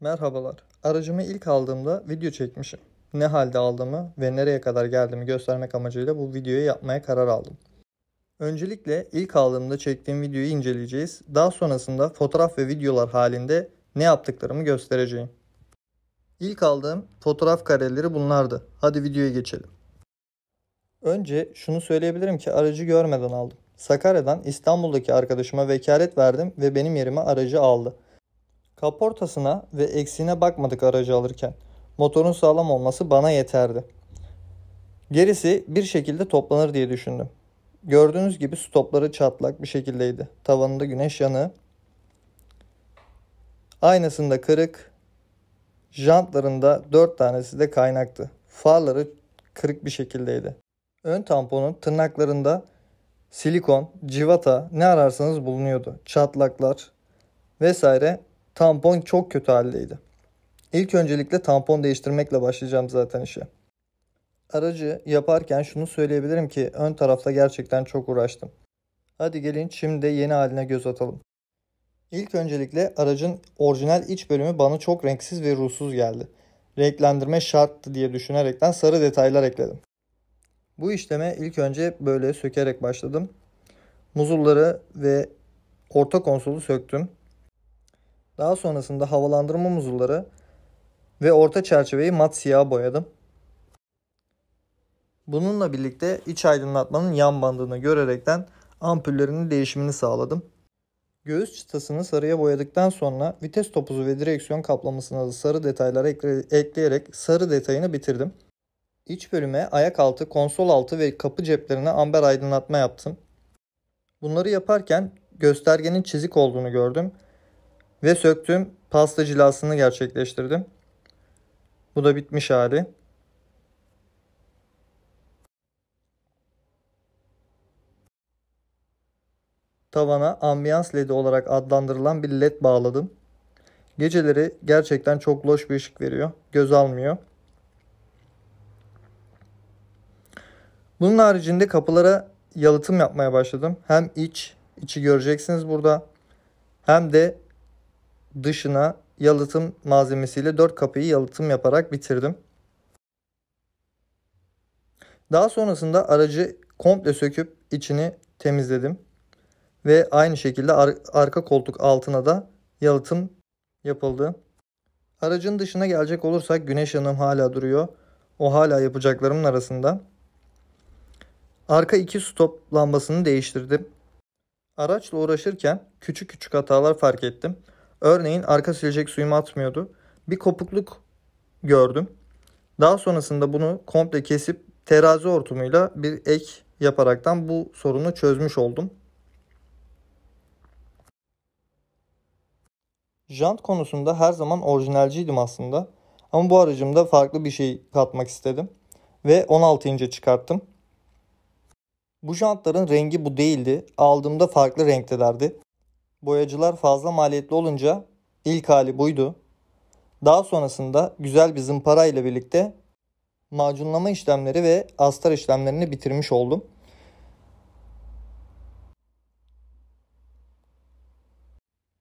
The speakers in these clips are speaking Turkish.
Merhabalar. Aracımı ilk aldığımda video çekmişim. Ne halde aldığımı ve nereye kadar geldiğimi göstermek amacıyla bu videoyu yapmaya karar aldım. Öncelikle ilk aldığımda çektiğim videoyu inceleyeceğiz. Daha sonrasında fotoğraf ve videolar halinde ne yaptıklarımı göstereceğim. İlk aldığım fotoğraf kareleri bunlardı. Hadi videoya geçelim. Önce şunu söyleyebilirim ki aracı görmeden aldım. Sakarya'dan İstanbul'daki arkadaşıma vekalet verdim ve benim yerime aracı aldı. Kaportasına ve eksiğine bakmadık aracı alırken. Motorun sağlam olması bana yeterdi. Gerisi bir şekilde toplanır diye düşündüm. Gördüğünüz gibi stopları çatlak bir şekildeydi. Tavanında güneş yanığı. Aynasında kırık. Jantlarında 4 tanesi de kaynaktı. Farları kırık bir şekildeydi. Ön tamponun tırnaklarında silikon, civata ne ararsanız bulunuyordu. Çatlaklar vesaire. Tampon çok kötü haldeydi. İlk öncelikle tampon değiştirmekle başlayacağım zaten işe. Aracı yaparken şunu söyleyebilirim ki ön tarafta gerçekten çok uğraştım. Hadi gelin şimdi yeni haline göz atalım. İlk öncelikle aracın orijinal iç bölümü bana çok renksiz ve ruhsuz geldi. Renklendirme şarttı diye düşünerekten sarı detaylar ekledim. Bu işleme ilk önce böyle sökerek başladım. Muzulları ve orta konsolu söktüm. Daha sonrasında havalandırma muzulları ve orta çerçeveyi mat siyah boyadım. Bununla birlikte iç aydınlatmanın yan bandını görerekten ampullerinin değişimini sağladım. Göğüs çıtasını sarıya boyadıktan sonra vites topuzu ve direksiyon kaplamasına da sarı detaylar ekleyerek sarı detayını bitirdim. İç bölüme ayak altı, konsol altı ve kapı ceplerine amber aydınlatma yaptım. Bunları yaparken göstergenin çizik olduğunu gördüm ve söktüm, pasta cilasını gerçekleştirdim. Bu da bitmiş hali. Tavana ambiyans ledi olarak adlandırılan bir led bağladım. Geceleri gerçekten çok loş bir ışık veriyor. Göz almıyor. Bunun haricinde kapılara yalıtım yapmaya başladım. Hem içi göreceksiniz burada. Hem de dışına yalıtım malzemesiyle 4 kapıyı yalıtım yaparak bitirdim. Daha sonrasında aracı komple söküp içini temizledim. Ve aynı şekilde arka koltuk altına da yalıtım yapıldı. Aracın dışına gelecek olursak güneş yanığım hala duruyor. O hala yapacaklarımın arasında. Arka iki stop lambasını değiştirdim. Araçla uğraşırken küçük küçük hatalar fark ettim. Örneğin arka silecek suyumu atmıyordu. Bir kopukluk gördüm. Daha sonrasında bunu komple kesip terazi hortumuyla bir ek yaparaktan bu sorunu çözmüş oldum. Jant konusunda her zaman orijinalciydim aslında. Ama bu aracımda farklı bir şey katmak istedim. Ve 16 ince çıkarttım. Bu jantların rengi bu değildi. Aldığımda farklı renktelerdi. Boyacılar fazla maliyetli olunca ilk hali buydu. Daha sonrasında güzel bir zımpara ile birlikte macunlama işlemleri ve astar işlemlerini bitirmiş oldum.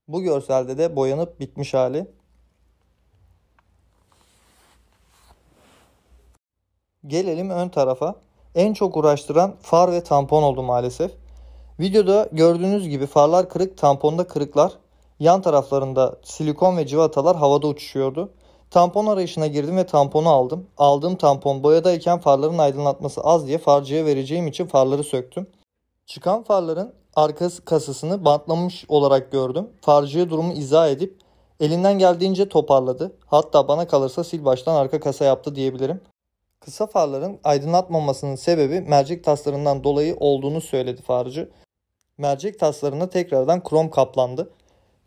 Bu görselde de boyanıp bitmiş hali. Gelelim ön tarafa. En çok uğraştıran far ve tampon oldu maalesef. Videoda gördüğünüz gibi farlar kırık, tamponda kırıklar. Yan taraflarında silikon ve civatalar havada uçuşuyordu. Tampon arayışına girdim ve tamponu aldım. Aldığım tampon boyadayken farların aydınlatması az diye farcıya vereceğim için farları söktüm. Çıkan farların arka kasasını bantlamış olarak gördüm. Farcıya durumu izah edip elinden geldiğince toparladı. Hatta bana kalırsa sil baştan arka kasa yaptı diyebilirim. Kısa farların aydınlatmamasının sebebi mercek taslarından dolayı olduğunu söyledi farcı. Mercek taslarına tekrardan krom kaplandı.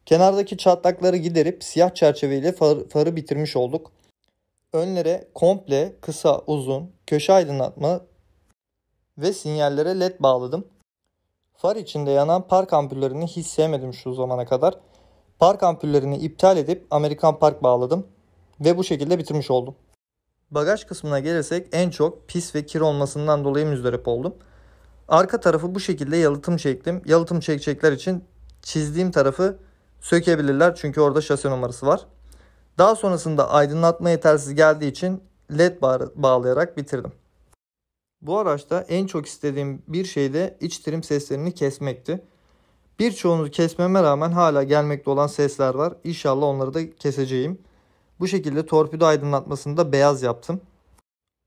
Kenardaki çatlakları giderip siyah çerçeveyle farı bitirmiş olduk. Önlere komple kısa, uzun, köşe aydınlatma ve sinyallere led bağladım. Far içinde yanan park ampullerini hiç sevmedim şu zamana kadar. Park ampullerini iptal edip Amerikan park bağladım ve bu şekilde bitirmiş oldum. Bagaj kısmına gelirsek en çok pis ve kir olmasından dolayı müzdarip oldum. Arka tarafı bu şekilde yalıtım çektim. Yalıtım çekecekler için çizdiğim tarafı sökebilirler çünkü orada şase numarası var. Daha sonrasında aydınlatma yetersiz geldiği için LED bağlayarak bitirdim. Bu araçta en çok istediğim bir şey de iç trim seslerini kesmekti. Birçoğunu kesmeme rağmen hala gelmekte olan sesler var. İnşallah onları da keseceğim. Bu şekilde torpido aydınlatmasını da beyaz yaptım.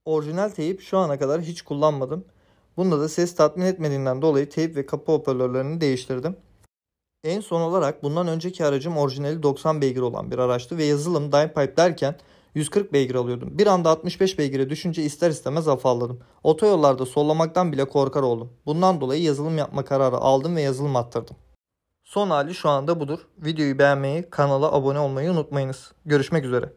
Orijinal teyip şu ana kadar hiç kullanmadım. Bunda da ses tatmin etmediğinden dolayı teyip ve kapı hoparlörlerini değiştirdim. En son olarak bundan önceki aracım orijinali 90 beygir olan bir araçtı ve yazılım Dynapipe derken 140 beygir alıyordum. Bir anda 65 beygire düşünce ister istemez afalladım. Otoyollarda sollamaktan bile korkar oldum. Bundan dolayı yazılım yapma kararı aldım ve yazılım attırdım. Son hali şu anda budur. Videoyu beğenmeyi, kanala abone olmayı unutmayınız. Görüşmek üzere.